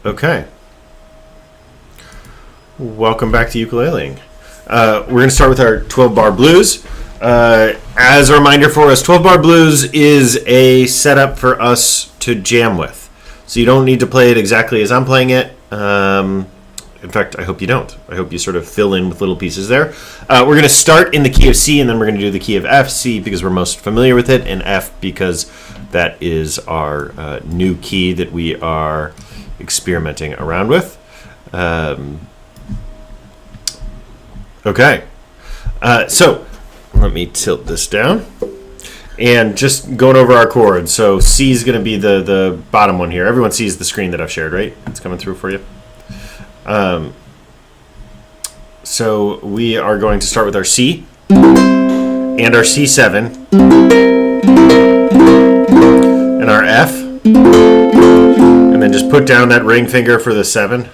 Okay. Welcome back to Ukuleleing. We're going to start with our 12-bar blues. As a reminder for us, 12-bar blues is a setup for us to jam with. So you don't need to play it exactly as I'm playing it. In fact, I hope you don't. I hope you sort of fill in with little pieces there. We're going to start in the key of C, and then we're going to do the key of F. C because we're most familiar with it, and F because that is our new key that we are experimenting around with. Okay. So let me tilt this down. And just going over our chords. So C is going to be the bottom one here. Everyone sees the screen that I've shared, right? It's coming through for you. So we are going to start with our C and our C7 and our F. And then just put down that ring finger for the 7.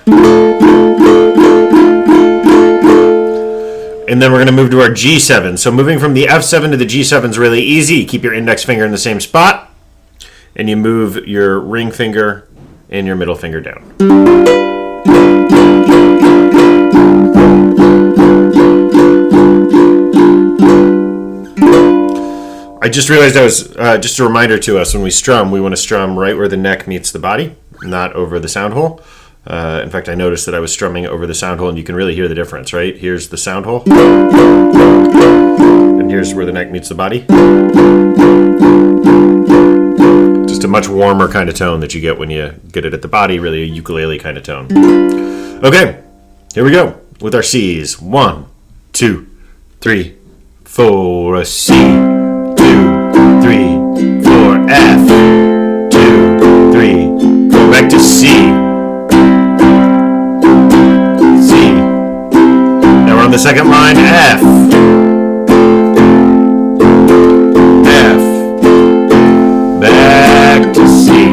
And then we're going to move to our G7. So moving from the F7 to the G7 is really easy. You keep your index finger in the same spot, and you move your ring finger and your middle finger down. I just realized I was, just a reminder to us, when we want to strum right where the neck meets the body, not over the sound hole. In fact, I noticed that I was strumming over the sound hole, and you can really hear the difference, right? Here's the sound hole, and here's where the neck meets the body. Just a much warmer kind of tone that you get when you get it at the body, really a ukulele kind of tone. Okay, here we go with our C's. 1, 2, 3, 4. A C, 2, 3, 4. F, 2, 3, 4. Back to C. On the second line, F, F, back to C.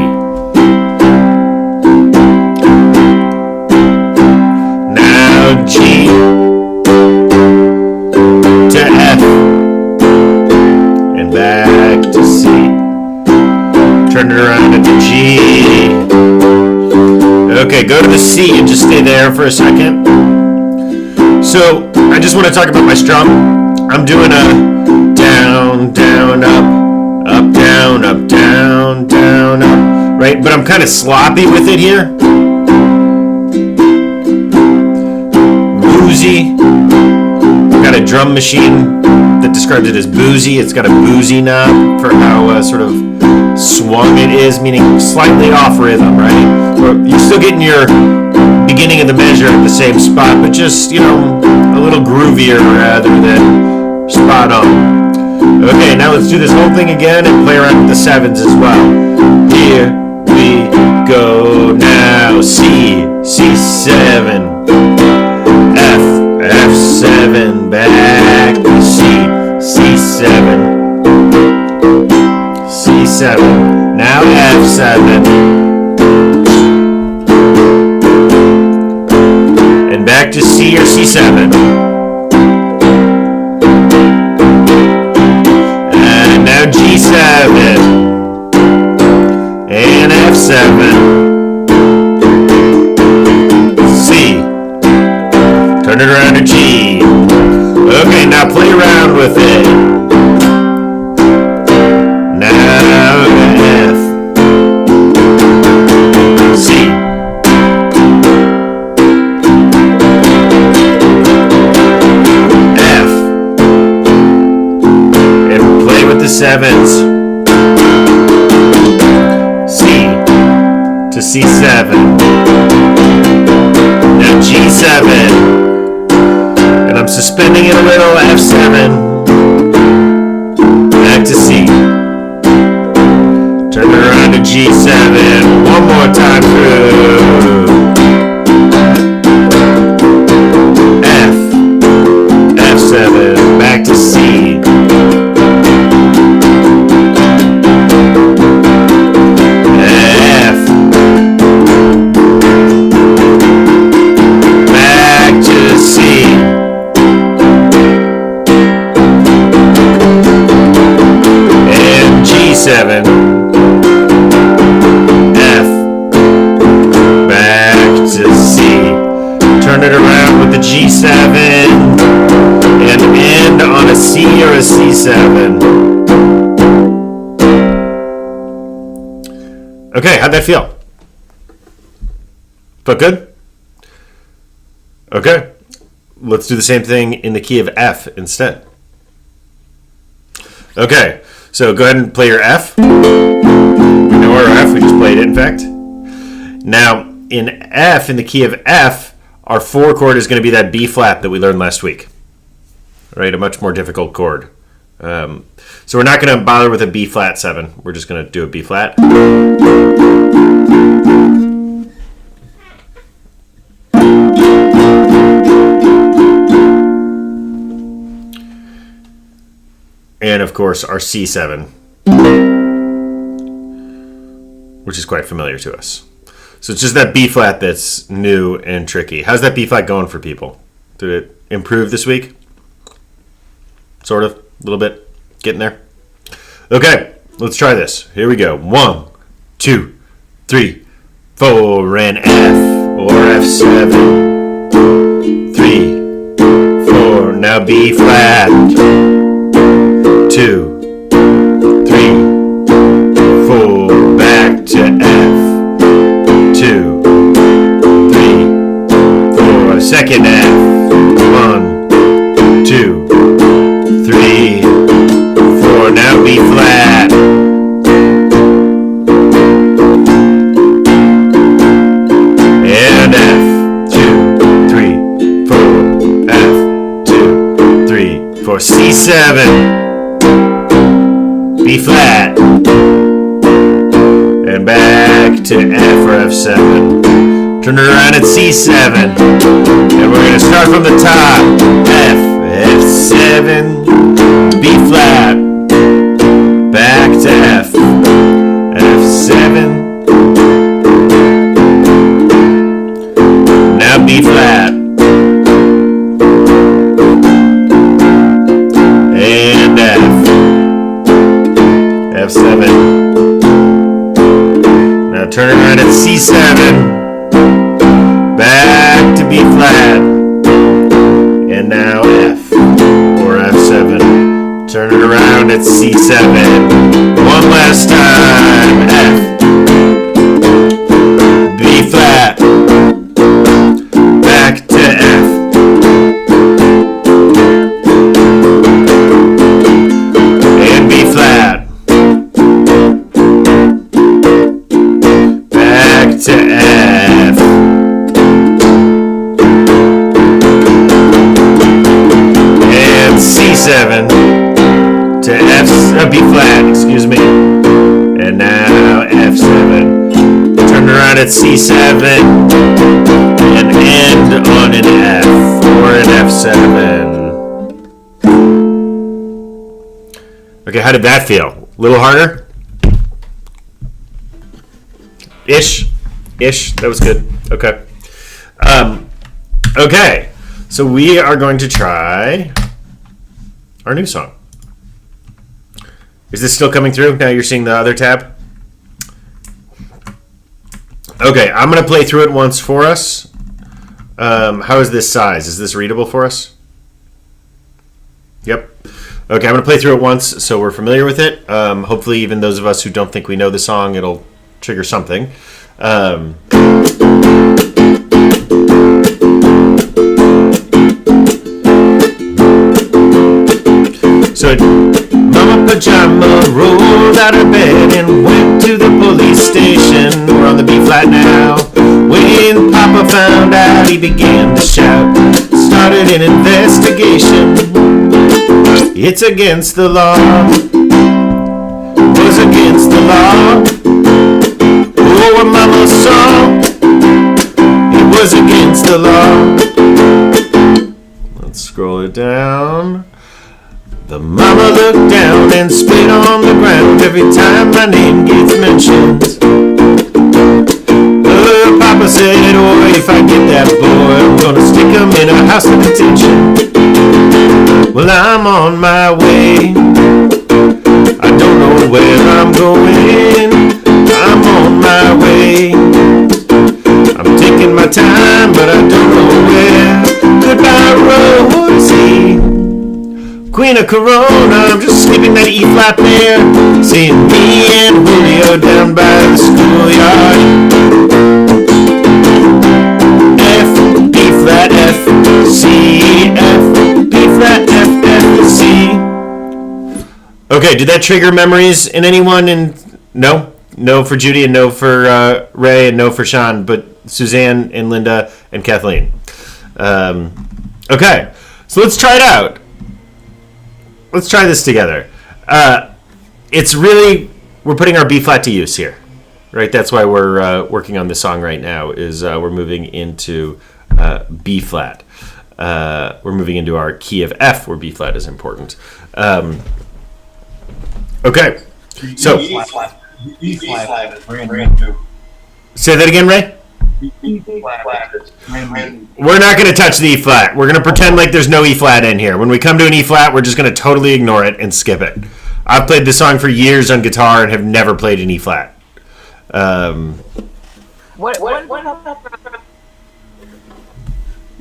Now G to F, and back to C. Turn it around into G. Okay, go to the C and just stay there for a second. So, I just want to talk about my strum. I'm doing a down, down, up, up, down, up, down, down, up, right? But I'm kind of sloppy with it here. Boozy. I've got a drum machine that describes it as boozy. It's got a boozy knob for how sort of swung it is, meaning slightly off rhythm, right? Or you're still getting your beginning of the measure at the same spot, but just, a little groovier rather than spot on. Okay, now let's do this whole thing again and play around with the 7s as well. Here we go now. C, C7, F, F7, back to C, C7, C7, now F7. Back to C or C7. And now G7. And F7. C. Turn it around to G. Okay, now play around with it. Now F. C. Sevens. C to C7. Now G7. And I'm suspending it a little. F7. Back to C. Turn it around to G7. One more time through. F. F7. Back to C. G7 and end on a C or a C7. Okay, how'd that feel? Felt good? Okay, let's do the same thing in the key of F instead. Okay, so go ahead and play your F. We know our F, we just played it in fact. Now, in F, in the key of F, our 4 chord is going to be that B flat that we learned last week. Right, a much more difficult chord. So we're not going to bother with a B flat 7. We're just going to do a B flat. And of course our C7, which is quite familiar to us. So it's just that B flat that's new and tricky. How's that B flat going for people? Did it improve this week? Sort of, a little bit, getting there. Okay, let's try this. Here we go. 1, 2, 3, 4, and F or F7. 3, 4, now B flat. 2, 3, 4, back to F. 2, 3, 4, second F. 1, 2, 3, 4, now B flat. And F. 2, 3, 4, F. 2, 3, 4, C7. B flat, and back to F or F7. Turn it around at C7, and we're going to start from the top. F, F7, B flat, back to F, F7, now B flat, and F. F7. Now turn it around at C7. Back to B flat. And now F or F7. Turn it around at C7. One last time. F. B flat. Back to F. And B flat. To F. And C7 to F, B flat, excuse me. And now F7. Turn around at C7 and end on an F or an F7. Okay, how did that feel? A little harder? Ish, that was good. Okay. Okay, so we are going to try our new song. Is this still coming through? Now you're seeing the other tab? Okay, I'm going to play through it once for us. How is this size? Is this readable for us? Yep. Okay, I'm going to play through it once so we're familiar with it. Hopefully even those of us who don't think we know the song, it'll trigger something. So Mama Pajama rolled out of bed and went to the police station. We're on the B flat now. When Papa found out, he began to shout. Started an investigation. It's against the law. Was against the law. Oh, what Mama saw. It was against the law. Let's scroll it down. The mama looked down and spit on the ground every time my name gets mentioned. Papa said, oh, if I get that boy, I'm gonna stick him in a house of detention. Well, I'm on my way. I don't know where I'm going. I'm on my way. I'm taking my time, but I don't know where. Good a Corona. I'm just sleeping that E flat there. Seeing me and Julio down by the schoolyard. F, B flat, F, C, F, B flat, F, F, C. Okay, did that trigger memories in anyone? No? No for Judy and no for Ray and no for Sean, but Suzanne and Linda and Kathleen. Okay, so let's try it out. Let's try this together. It's really, we're putting our B flat to use here, right? That's why we're working on this song right now, is we're moving into B flat. We're moving into our key of F, where B flat is important. Okay, so E flat is brand new. Say that again, Ray. We're not going to touch the E flat. We're going to pretend like there's no E flat in here. When we come to an E flat, we're just going to totally ignore it and skip it. I've played this song for years on guitar and have never played an E flat. What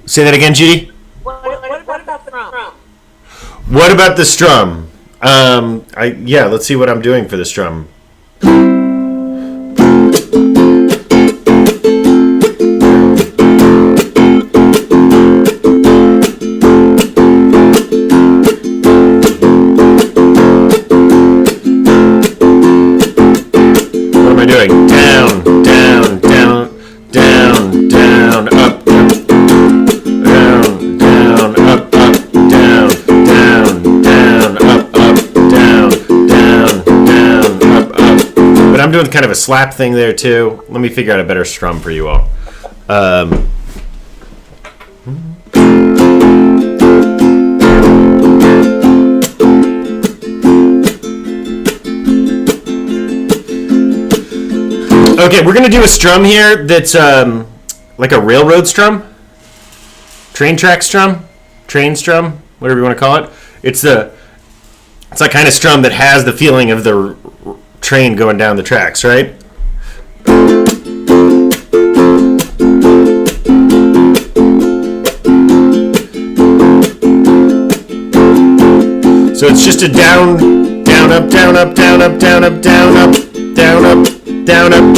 Say that again, Judy. about the strum? What about the strum? Let's see what I'm doing for the strum. What am I doing? Down, down, down, down, down, up, up, down, down, up, up, down, down, down, up, up, down, down, down, up, up. But I'm doing kind of a slap thing there too. Let me figure out a better strum for you all. Okay, we're going to do a strum here that's like a railroad strum, train track strum, train strum, whatever you want to call it. It's that kind of strum that has the feeling of the train going down the tracks, right? So it's just a down, down, up, down, up, down, up, down, up, down, up, down, up, down, up,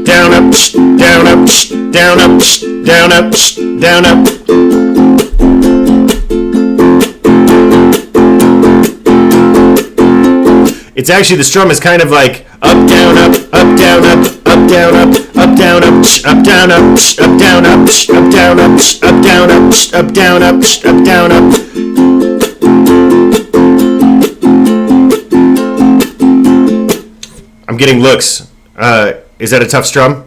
down, up, down, up, down, up, down, up, down, up. It's actually, the strum is kind of like up, down, up, up, down, up, up, down, up, up, down, up, up, down, up, up, down, up, up, down, up, up, down, up, up, down, up, up, down, up. I'm getting looks. Is that a tough strum?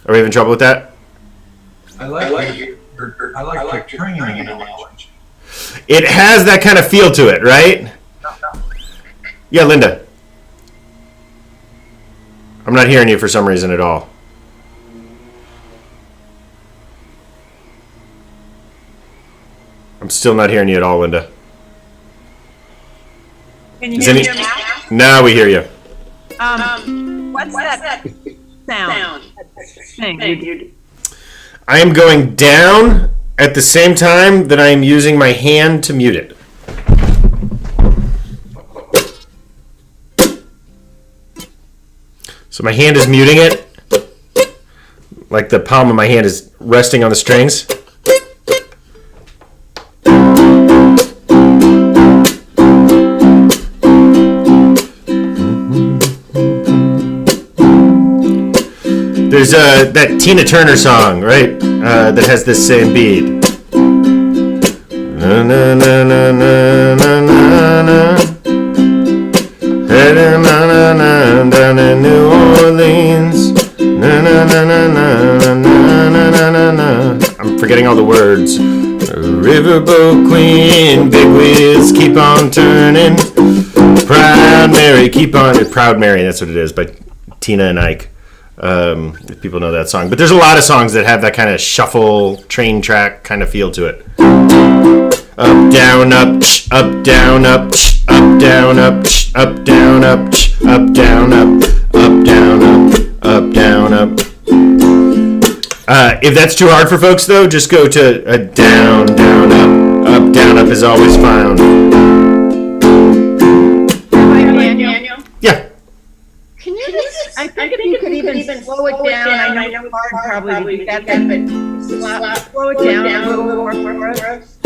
Are we having trouble with that? I like your training analogy. It has that kind of feel to it, right? Yeah, Linda. I'm not hearing you for some reason at all. I'm still not hearing you at all, Linda. Can you hear me now? Now we hear you. What's that sound? Thing? I am going down at the same time that I am using my hand to mute it. So my hand is muting it, like the palm of my hand is resting on the strings. There's that Tina Turner song, right? That has this same beat. Na na na na na na na. Hey, na na na down in New Orleans. Na na na na na na na na na. I'm forgetting all the words. Riverboat Queen, big wheels keep on turning. Proud Mary, keep on. Proud Mary, that's what it is, by Tina and Ike. If people know that song. But there's a lot of songs that have that kind of shuffle, train track kind of feel to it. Up, down, up, up, down, up, up, down, up, up, down, up, up, down, up, up, down, up, up, down, up. If that's too hard for folks, though, just go to down, down, up, down, up is always found. even slow it down. I know it's hard probably to do that, but slow it down a little more for us.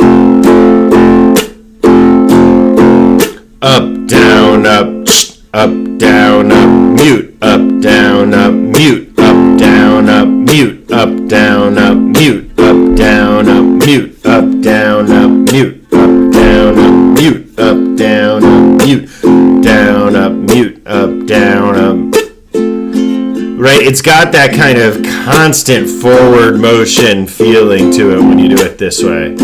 Up, down, up, up, down, up, mute, up, down, up, mute, up, down, up, mute, up, down, up, mute, up, down, up, mute, up, down, up, mute, up, down, up, mute, up, down, up, mute, down, up, mute, up, down, up. Right, it's got that kind of constant forward motion feeling to it when you do it this way.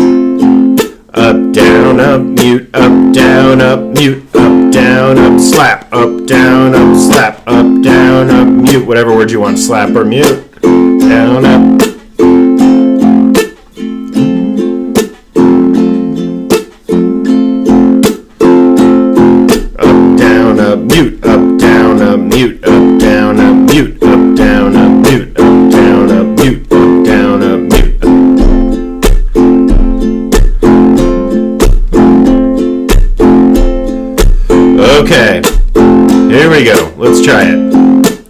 Up, down, up, mute, up, down, up, mute, up, down, up, slap, up, down, up, slap, up, down, up, mute, whatever word you want, slap or mute, down, up. Up, down, up, mute, up, down, up, mute, up, down, up, mute, up, down, up, mute, up, down, up, mute, up, down, up, mute. Okay, here we go. Let's try it.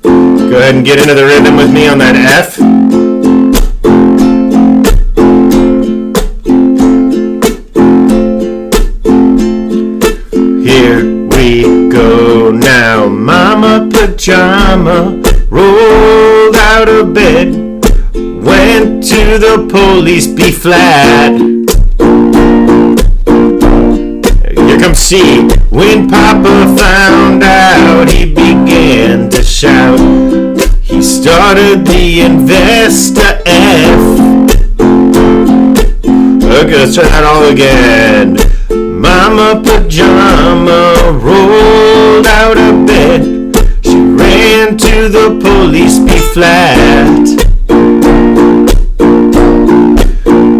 Go ahead and get into the rhythm with me on that F. Here we go now. Mama pajama rolled out of bed, went to the police B flat. Here comes C. When Papa found out, he began to shout. He started the Investa F. Okay, let's try that all again. Mama pajama rolled out of bed. She ran to the police B flat.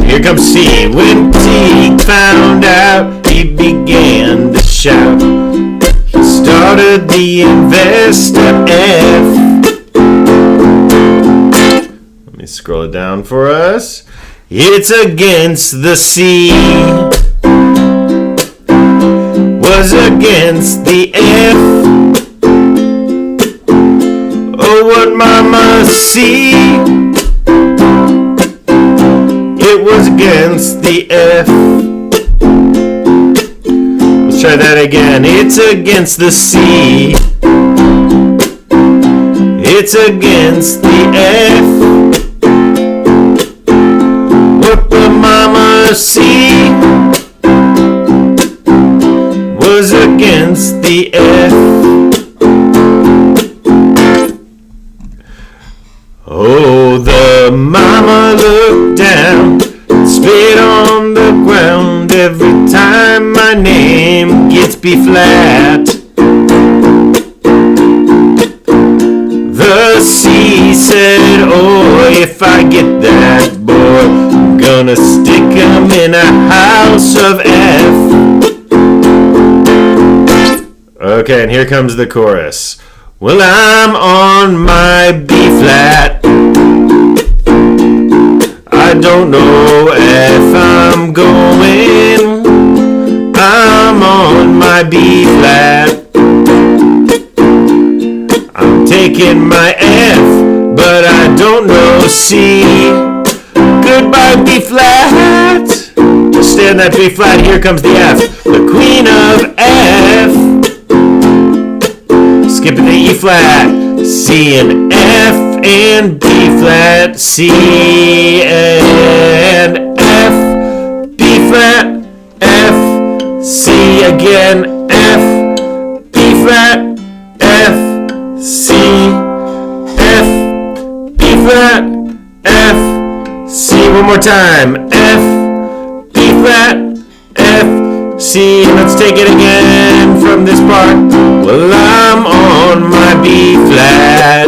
Here comes C. When T found out, he began to shout. He started the Investa F. Let me scroll it down for us. It's against the C. Was against the F. Oh, what Mama see? It was against the F. Let's try that again. It's against the C. It's against the F. What the Mama see was against the F. Oh, the Mama looked down, spit on the ground every time my name gets B flat. The C said, oh, if I get that boy, I'm gonna stick him in a house of F. Okay, and here comes the chorus. Well, I'm on my B flat. I don't know if I'm going. I'm on my B flat. I'm taking my F, but I don't know C. Goodbye B flat. Just stay on that B flat. Here comes the F. The queen of F. Skipping the E flat, C and F and B flat, C and F, B flat, F, C again, F, B flat, F, C, F, B flat, F, C, one more time, F, B flat, F, C, let's take it again from this part. Well, I'm on my B flat.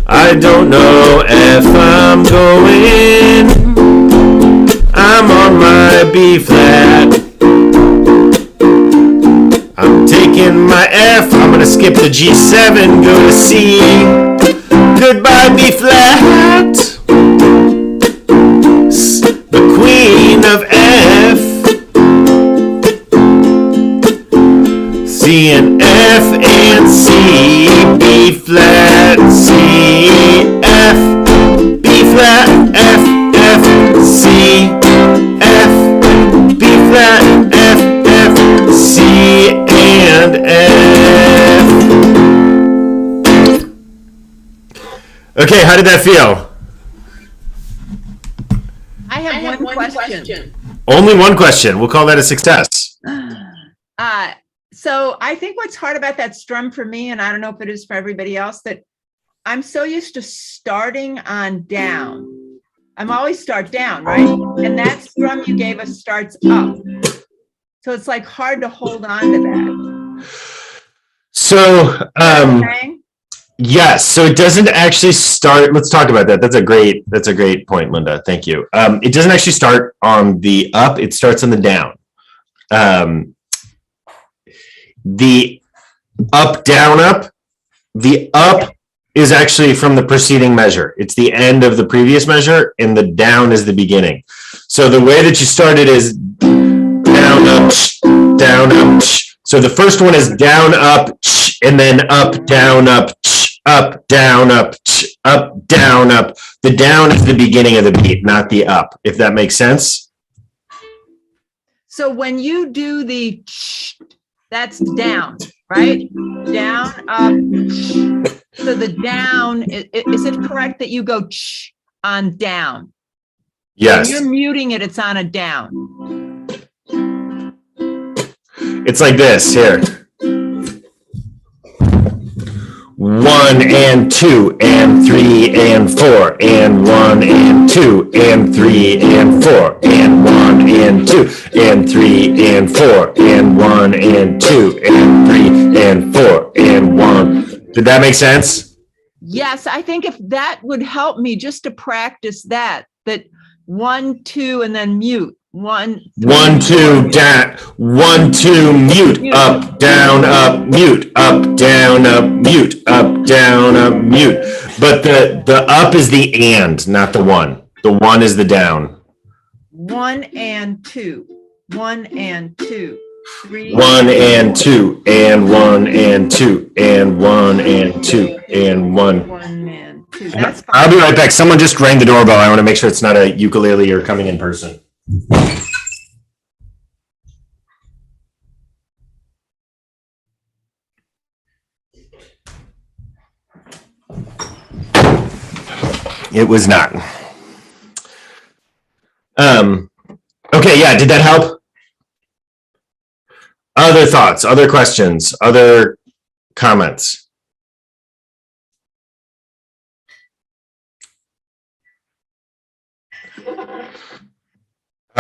I don't know if I'm going. I'm on my B flat. I'm taking my F. I'm gonna skip the G7, go to C. Goodbye B flat. The queen of F. C and F and C, B flat, C, F, B flat, F, F, C, F, B flat, F, F, C, and F. Okay, how did that feel? I have one question. Only one question. We'll call that a success. So I think what's hard about that strum for me, and I don't know if it is for everybody else, that I'm so used to starting on down. I'm always start down, right? And that strum you gave us starts up. So it's like hard to hold on to that. So, Okay? yes, so it doesn't actually start. Let's talk about that. That's a great point, Linda. Thank you. It doesn't actually start on the up. It starts on the down. The up, down, up. The up is actually from the preceding measure. It's the end of the previous measure, and the down is the beginning. So the way that you start it is down, up, down, up. So the first one is down, up, and then up, down, up, down, up, down, up. The down is the beginning of the beat, not the up, if that makes sense. So when you do the that's down, right? Down, up. So the down, is it correct that you go on down? Yes. When you're muting it, it's on a down. It's like this here. 1 and 2 and 3 and 4 and 1 and 2 and 3 and 4 and 1 and 2 and 3 and 4 and 1 and 2 and 3 and 4 and 1. Did that make sense? Yes, I think if that would help me just to practice that 1, 2, and then mute. 1, 2, down, 1, 2, mute, up, down, up, mute, up, down, up, mute, up, down, up, mute. But the up is the and, not the 1. The 1 is the down. 1 and 2, 1 and 2, 3. 1 and 2 and 1 and 2 and 1 and 2 and 1. 1 and 2. That's fine. I'll be right back. Someone just rang the doorbell. I want to make sure it's not a ukulele or coming in person. It was not. Okay, yeah, did that help? Other thoughts, other questions, other comments?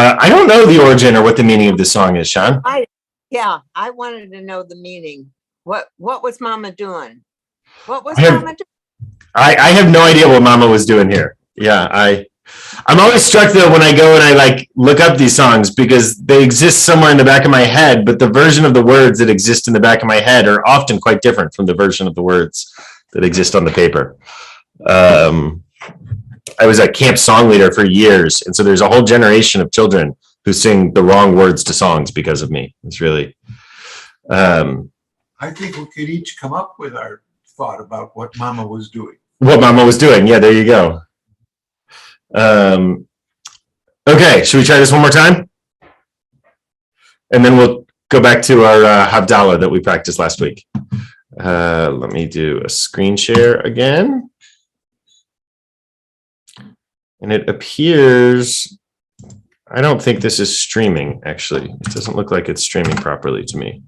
I don't know the origin or what the meaning of this song is, Sean. I wanted to know the meaning. What was Mama doing? What was Mama doing? I have no idea what Mama was doing here. Yeah, I'm always struck though when I go and I look up these songs because they exist somewhere in the back of my head, but the version of the words that exist in the back of my head are often quite different from the version of the words that exist on the paper. I was a camp song leader for years, and so there's a whole generation of children who sing the wrong words to songs because of me. It's really. I think we could each come up with our thought about what Mama was doing. What Mama was doing. Yeah, there you go. Okay, should we try this one more time? And then we'll go back to our Havdalah that we practiced last week. Let me do a screen share again. And it appears, I don't think this is streaming, actually. It doesn't look like it's streaming properly to me.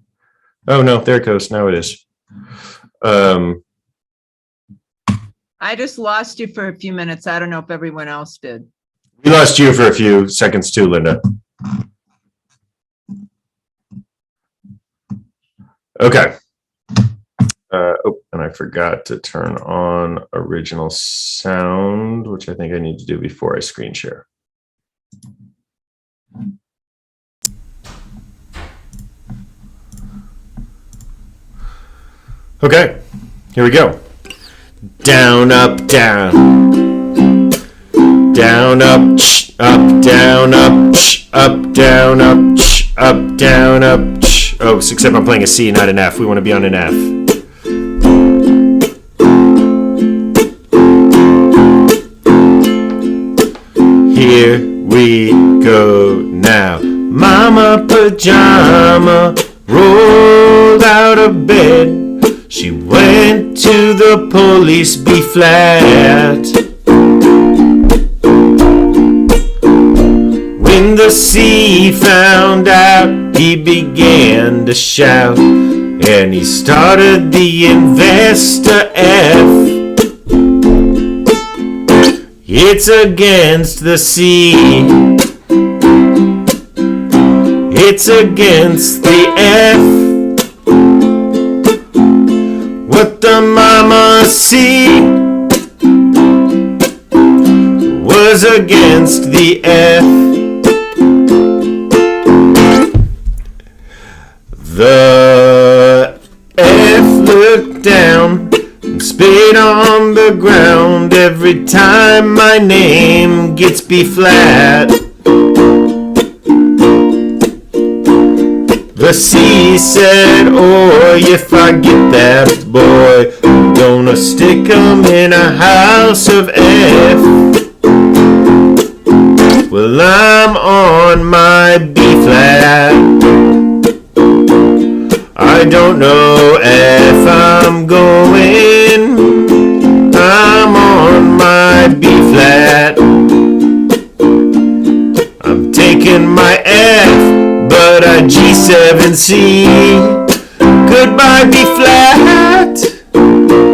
Oh, no, there it goes. Now it is. I just lost you for a few minutes. I don't know if everyone else did. We lost you for a few seconds too, Linda. Okay. And I forgot to turn on original sound, which I think I need to do before I screen share. Okay, here we go. Down, up, down. Down, up, up, down, up, up, down, up, up, down, up. Oh, except I'm playing a C, not an F. We want to be on an F. pajama, rolled out of bed. She went to the police B flat. When the C found out, he began to shout, and he started the investor F. It's against the C. It's against the F. What the mama see was against the F. The F looked down and spit on the ground every time my name gets B flat. The C said, "Oh, if I get that boy, I'm gonna stick him in a house of F." Well, I'm on my B flat. I don't know if I'm going. I'm on my B flat. I'm taking my F, but a G7C. Goodbye B flat.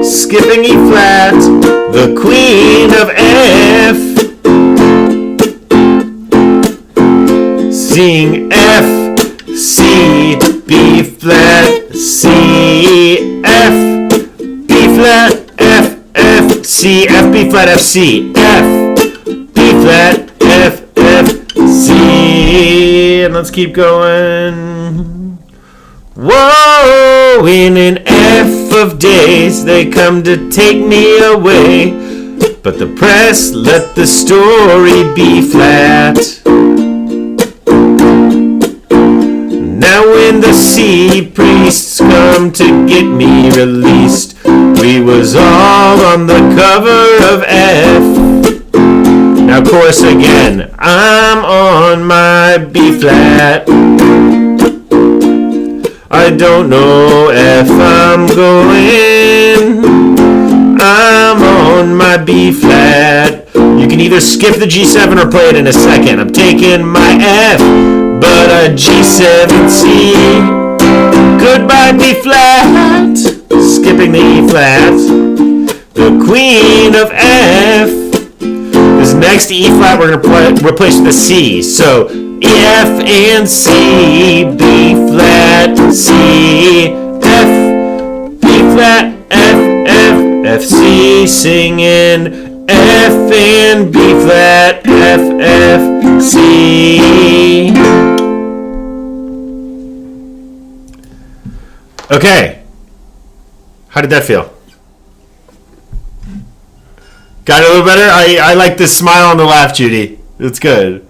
Skipping E flat, the queen of F. Sing F, C, B flat, C, F, B flat, F, F, C, F, B flat, F, C, F, B flat, F, F, C. And let's keep going. Whoa, in an F of days, they come to take me away. But the press let the story be flat. Now when the sea priests come to get me released, we was all on the cover of F. Now chorus again, I'm on my B flat. I don't know if I'm going. I'm on my B flat. You can either skip the G7 or play it in a second. I'm taking my F, but a G7C. Goodbye B flat, skipping the E flat, the queen of F. This next E flat we're going to replace the C. So F and C, B flat, C, F, B flat, F, F, F, C, singing F and B flat, F, F, C. Okay. How did that feel? Got it a little better? I like this smile and the laugh, Judy. It's good.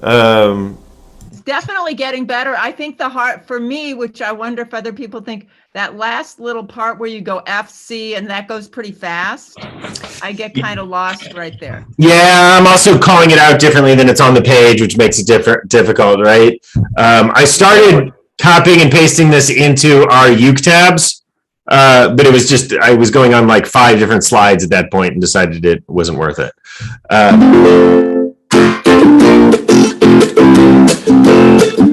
It's definitely getting better. I think the heart for me, which I wonder if other people think, that last little part where you go F, C, and that goes pretty fast. I get kind of lost right there. Yeah, I'm also calling it out differently than it's on the page, which makes it difficult, right? I started copying and pasting this into our uke tabs, but it was just, I was going on like 5 different slides at that point and decided it wasn't worth it.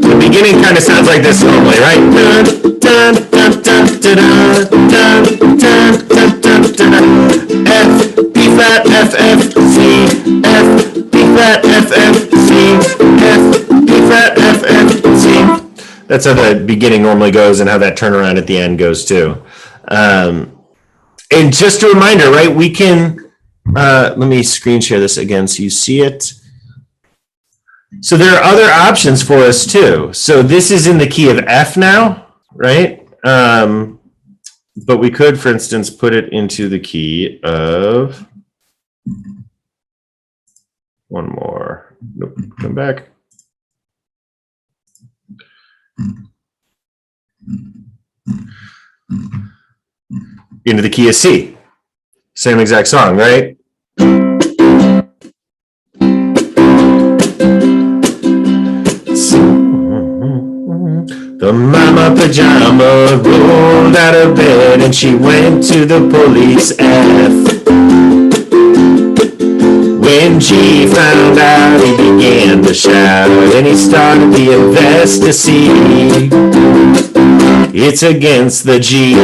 The beginning kind of sounds like this normally, right? F, B flat, F, F, C, F, B flat, F, F, C, F, B flat, F, F, C. That's how the beginning normally goes and how that turnaround at the end goes too. And just a reminder, right? We can, let me screen share this again so you see it. So there are other options for us too. So this is in the key of F now, right? But we could, for instance, put it into the key of, one more, nope, come back. Into the key of C. Same exact song, right? The mama pajama rolled out of bed and she went to the police F. When G found out, he began to shout, and he started the investigation. It's against the G,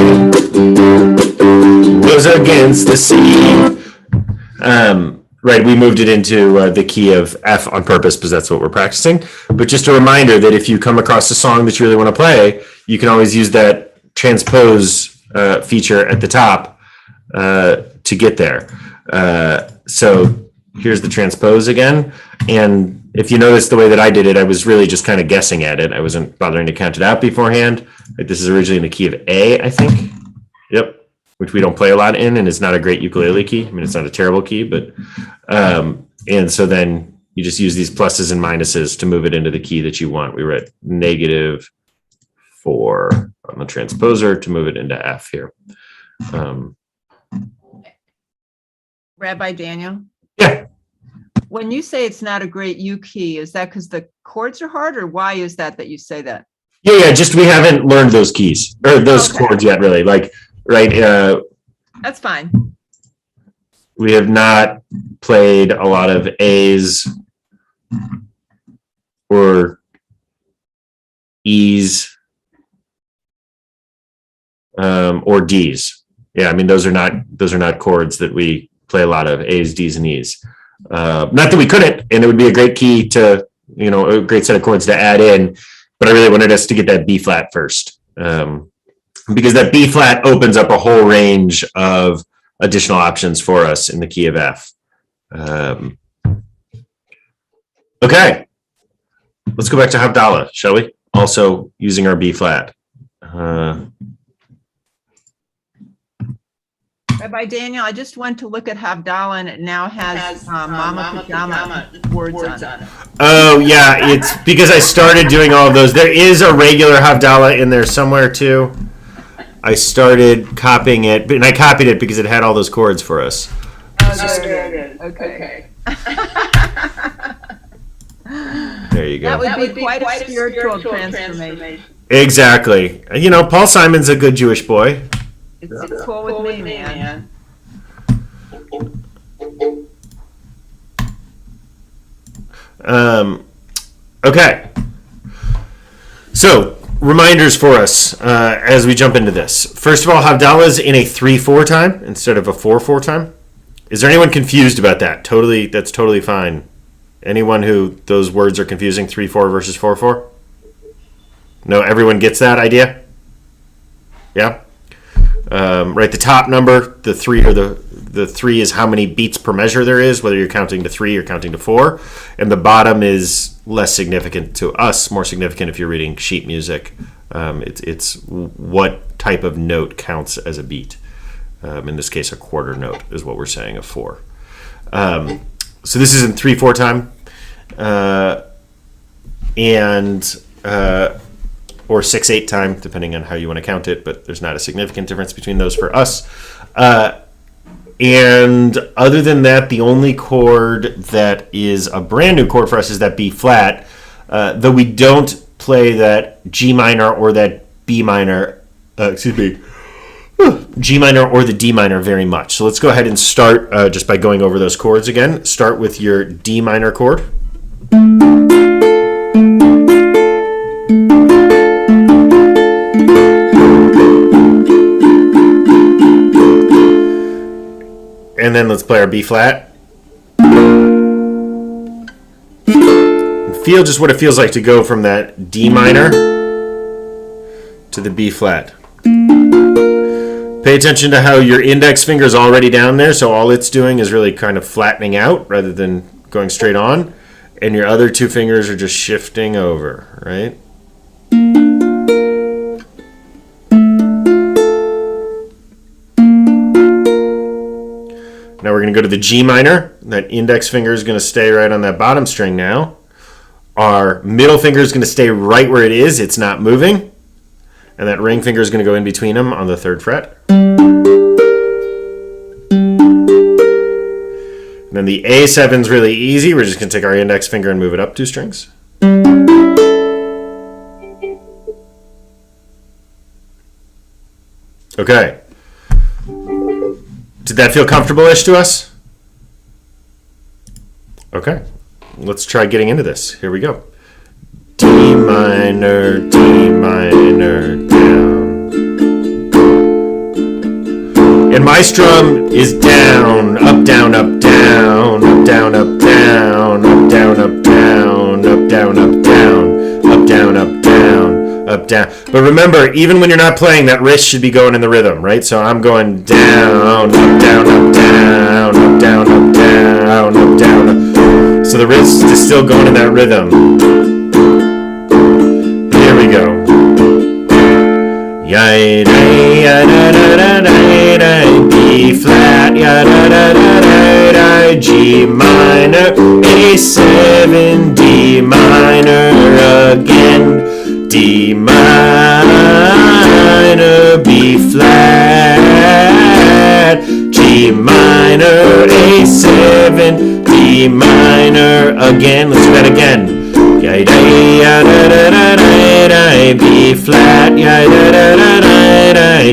was against the C. Right, we moved it into the key of F on purpose because that's what we're practicing. But just a reminder that if you come across a song that you really want to play, you can always use that transpose feature at the top to get there. So here's the transpose again. And if you notice the way that I did it, I was really just kind of guessing at it. I wasn't bothering to count it out beforehand. Like, this is originally in the key of A, I think. Yep. Which we don't play a lot in, and it's not a great ukulele key. I mean, it's not a terrible key, but and so then you just use these pluses and minuses to move it into the key that you want. We were at -4 on the transposer to move it into F here. Rabbi Daniel, Yeah. when you say it's not a great U key, is that because the chords are hard, or why is that you say that? Yeah, just we haven't learned those keys or those chords yet, really. Like, right, That's fine. we have not played a lot of A's or E's or D's. Yeah, I mean, those are not chords that we play a lot of, A's, D's, and E's. Not that we couldn't, and it would be a great key to, a great set of chords to add in, but I really wanted us to get that B flat first. Because that B flat opens up a whole range of additional options for us in the key of F. Okay, let's go back to Havdalah, shall we? Also using our B flat. Rabbi Daniel, I just went to look at Havdalah, and it now has Mama Pajama words on it. Oh yeah, it's because I started doing all of those. There is a regular Havdalah in there somewhere too. I started copying it, and I copied it because it had all those chords for us. Oh, good. Okay. There you go. That would be quite a spiritual transformation. Exactly. Paul Simon's a good Jewish boy. It's cool with me, man. Okay. So, reminders for us as we jump into this. First of all, Havdalah's in a 3/4 time instead of a 4/4 time. Is there anyone confused about that? That's totally fine. Anyone who those words are confusing, 3/4 versus 4/4? No, everyone gets that idea? Yeah? Right, the top number, the 3 or the 3 is how many beats per measure there is, whether you're counting to 3 or counting to 4. And the bottom is less significant to us, more significant if you're reading sheet music. It's what type of note counts as a beat. In this case, a quarter note is what we're saying, a 4. So this is in 3/4 time. Or 6/8 time, depending on how you want to count it, but there's not a significant difference between those for us. And other than that, the only chord that is a brand new chord for us is that B flat, though we don't play that G minor or that B minor, G minor or the D minor very much. So let's go ahead and start just by going over those chords again. Start with your D minor chord. And then let's play our B flat. And feel just what it feels like to go from that D minor to the B flat. Pay attention to how your index finger is already down there, so all it's doing is really kind of flattening out rather than going straight on. And your other 2 fingers are just shifting over, right? Now we're going to go to the G minor. That index finger is going to stay right on that bottom string now. Our middle finger is going to stay right where it is. It's not moving. And that ring finger is going to go in between them on the 3rd fret. And then the A7 is really easy. We're just going to take our index finger and move it up 2 strings. Did that feel comfortable-ish to us? Okay. Let's try getting into this. Here we go. D minor, down. And my strum is down, up, down, up, down, up, down, up, down, up, down, up, down, up, down, up, down, up, down, up, down, up, down. But remember, even when you're not playing, that wrist should be going in the rhythm, right? So I'm going down, up, down, up, down, up, down, up, down, up, down, up. So the wrist is still going in that rhythm. Here we go. B flat, G minor, A7, D minor again, D minor, B flat, G minor, A7, D minor again. Let's do that again. B flat,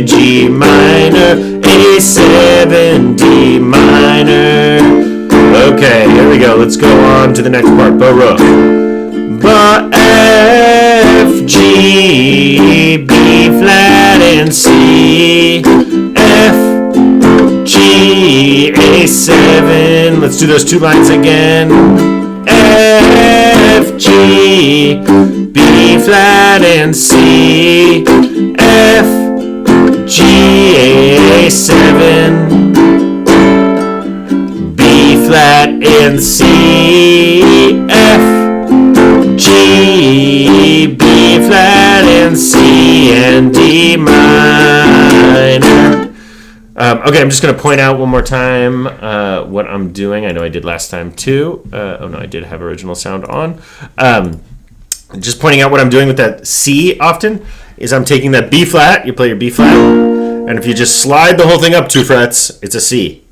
G minor, A7, D minor. Okay, here we go. Let's go on to the next part. Baruch. Ba, F, G, B flat, and C. F, G, A7. Let's do those two lines again. F, G, B flat, and C. F, G, A7. B flat, and C. F, G, B flat, and C, and D minor. Okay, I'm just going to point out one more time what I'm doing. I know I did last time too. Oh no, I did have original sound on. Just pointing out what I'm doing with that C often is I'm taking that B flat, you play your B flat, and if you just slide the whole thing up 2 frets, it's a C.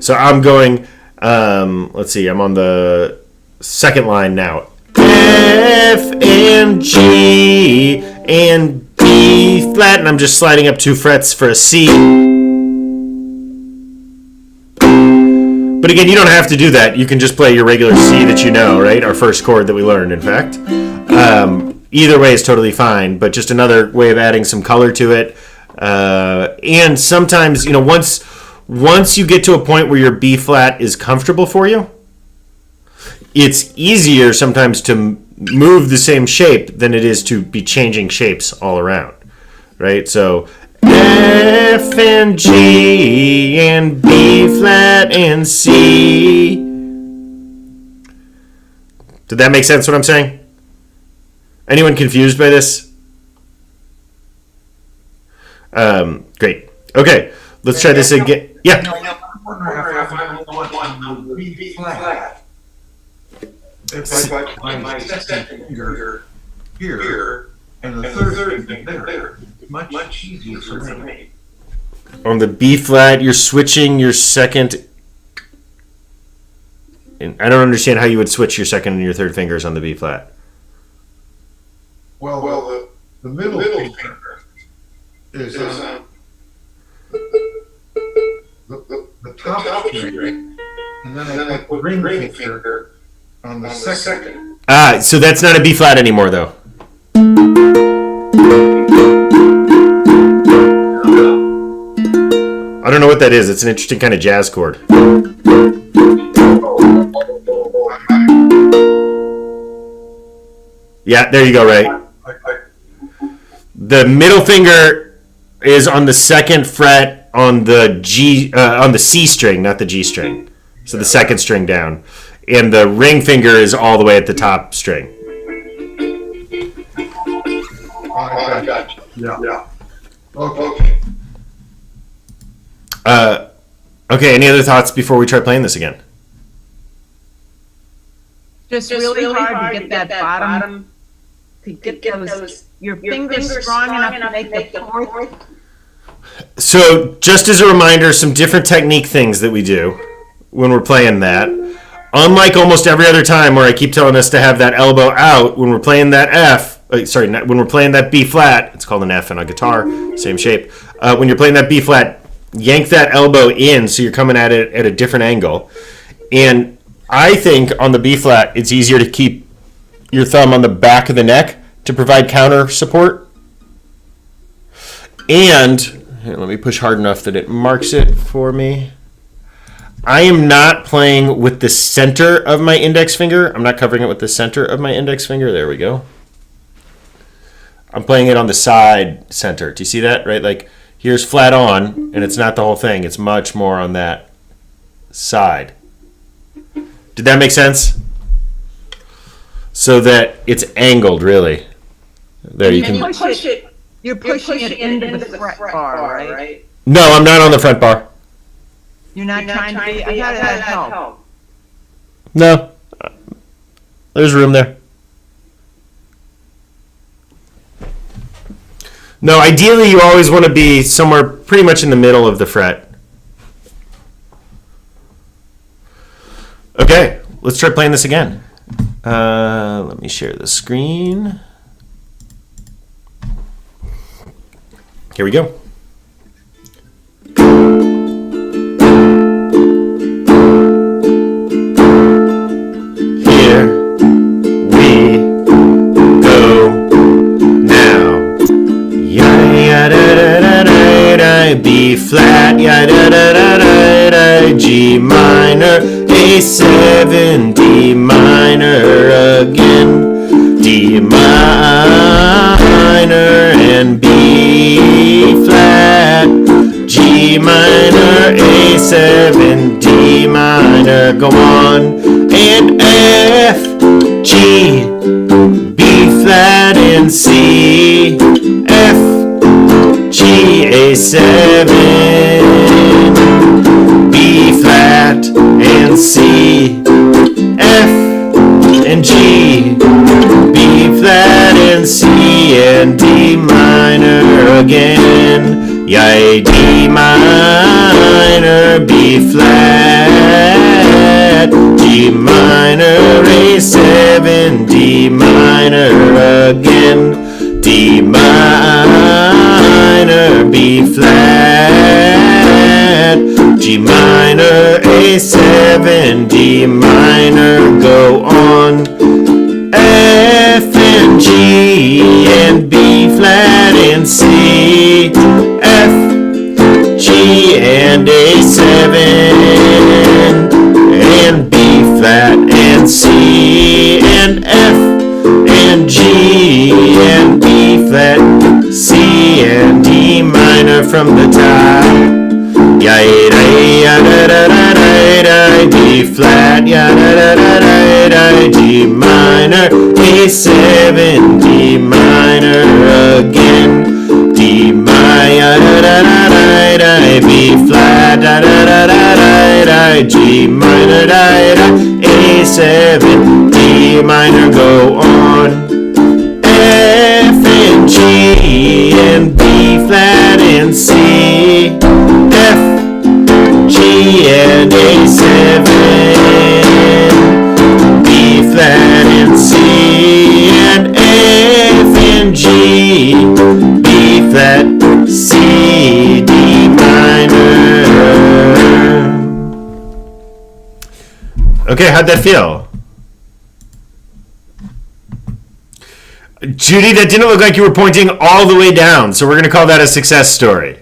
So I'm going, let's see, I'm on the second line now. F and G and B flat, and I'm just sliding up 2 frets for a C. But again, you don't have to do that. You can just play your regular C that you know, right? Our first chord that we learned, in fact. Either way is totally fine, but just another way of adding some color to it. And sometimes, once you get to a point where your B flat is comfortable for you, it's easier sometimes to move the same shape than it is to be changing shapes all around, right? So F and G and B flat and C. Did that make sense what I'm saying? Anyone confused by this? Great. Okay, let's try this again. Yeah. I'm wondering if I want B flat. If I put my second finger here and the third finger there, it's much easier for me. On the B flat, you're switching your second. And I don't understand how you would switch your second and your third fingers on the B flat. Well, the middle finger is the top string, and then I put the ring finger on the second. Ah, so that's not a B flat anymore, though. I don't know what that is. It's an interesting kind of jazz chord. Yeah, there you go, Ray. The middle finger is on the second fret on the on the C string, not the G string. So the second string down. And the ring finger is all the way at the top string. I got you. Yeah. Okay. Okay, any other thoughts before we try playing this again? Just really hard to get that bottom, to get those, your fingers strong enough to make the fourth. So, just as a reminder, some different technique things that we do when we're playing that. Unlike almost every other time where I keep telling us to have that elbow out, when we're playing that F, sorry, when we're playing that B flat, it's called an F on a guitar, same shape. When you're playing that B flat, yank that elbow in so you're coming at it at a different angle. And I think on the B flat, it's easier to keep your thumb on the back of the neck to provide counter support. And here, let me push hard enough that it marks it for me. I am not playing with the center of my index finger. I'm not covering it with the center of my index finger. There we go. I'm playing it on the side center. Do you see that? Right? Like here's flat on, and it's not the whole thing. It's much more on that side. Did that make sense? So that it's angled, really. There you can. Push it. You're pushing it into the fret bar, right? No, I'm not on the front bar. You're not trying to be. I thought that helped. No. There's room there. No, ideally you always want to be somewhere pretty much in the middle of the fret. Okay, let's try playing this again. Let me share the screen. Here we go. Here we go now. Ya da da da da da, B flat, ya da da da da da, G minor, A7, D minor again, D minor and B flat, G minor, A7, D minor, go on, and F, G, B flat and C, F, G, A7, B flat and C, F and G, B flat and C and D minor again, yay, D minor, B flat, G minor, A7, D minor again, D minor, B flat, G minor, A7, D minor, go on, F and G and B flat and C, F, G and A7 and B flat and C and F and G and B flat, C and D minor from the top. Ya da da da da da, B flat, ya da da da da da, G minor, A7, D minor again, D minor, da da da da, B flat, da da da da da, G minor, da da, A7, D minor, go on, F and G and B flat and C, F, G and A7, B flat and C and F and G, B flat, C, D minor. Okay, how'd that feel? Judy, that didn't look like you were pointing all the way down, so we're going to call that a success story.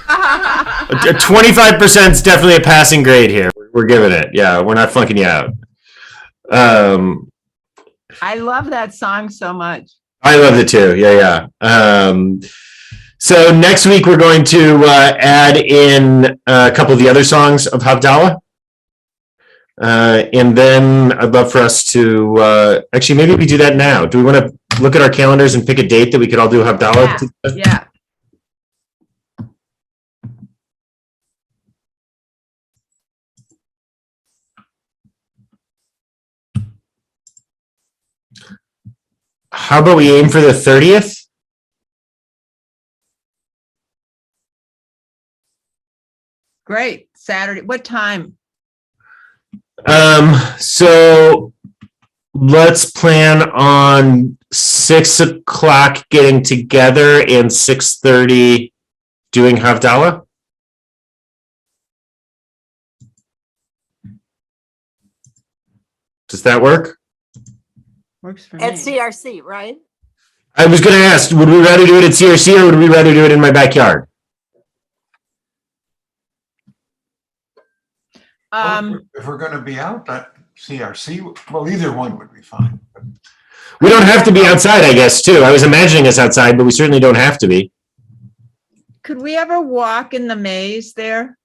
25% is definitely a passing grade here. We're giving it. Yeah, we're not flunking you out. I love that song so much. I love it too. Yeah. So next week we're going to add in a couple of the other songs of Havdalah. And then I'd love for us to actually maybe we do that now. Do we want to look at our calendars and pick a date that we could all do Havdalah? Yeah. How about we aim for the 30th? Great. Saturday. What time? So let's plan on 6 o'clock getting together and 6:30 doing Havdalah. Does that work? Works for At me. CRC, right? I was going to ask, would we rather do it at CRC or would we rather do it in my backyard? If we're gonna be out at CRC, well, either one would be fine. We don't have to be outside, I guess, too. I was imagining us outside, but we certainly don't have to be. Could we ever walk in the maze there?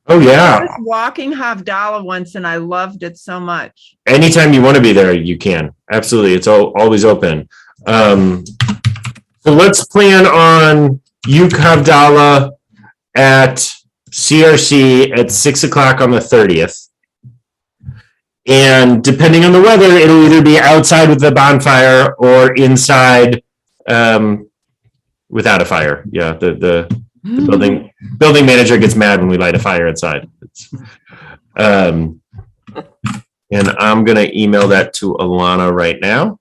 Oh, I yeah. was walking Havdalah once and I loved it so much. Anytime you want to be there, you can. Absolutely. It's always open. So let's plan on Yuk Havdalah at CRC at 6 o'clock on the 30th. And depending on the weather, it'll either be outside with the bonfire or inside without a fire. Yeah, the building manager gets mad when we light a fire inside. And I'm going to email that to Alana right now.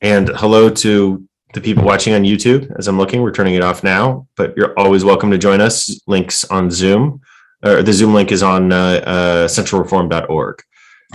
And hello to the people watching on YouTube. As I'm looking, we're turning it off now, but you're always welcome to join us. Links on Zoom, or the Zoom link is on centralreform.org.